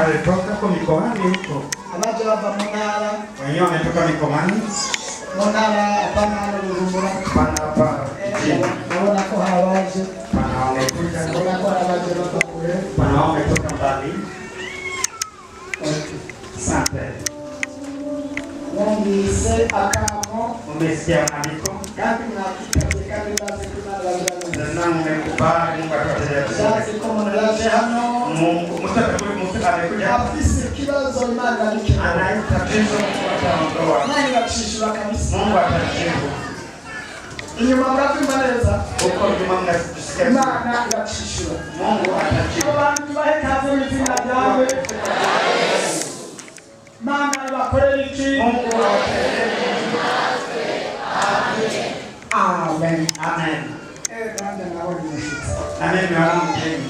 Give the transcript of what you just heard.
walitoka kwa mikoani huko. Abaje bava mu ntara. Wenyewe wametoka mikoani. Mu ntara hapana hano Bujumbura. Hapana hapa. Naona ko hawaje. Pana wamekuja. Naona ko hawaje bava kule. Pana wametoka mbali. Asante. Mwongise akamo. Umesikia maandiko? Kandi mnakitaje kandi basi kuna na mmekubali Mungu atawajalia. basi kama mnalaje hano. Mungu mtu amekuja afise kibazo Imana nikio. anaita tatizo ataondoa. Nani bacishura kabisa. Mungu atajibu. Inyuma muravyumva neza. Uko nyuma mnasikia. Imana iracishura. Mungu atajibu. Abantu bahe kaze mu izina ryawe. Mana bakorera iki? Mungu atajibu. Amen. Amen. Nande nawe ni mushitsi. Amen.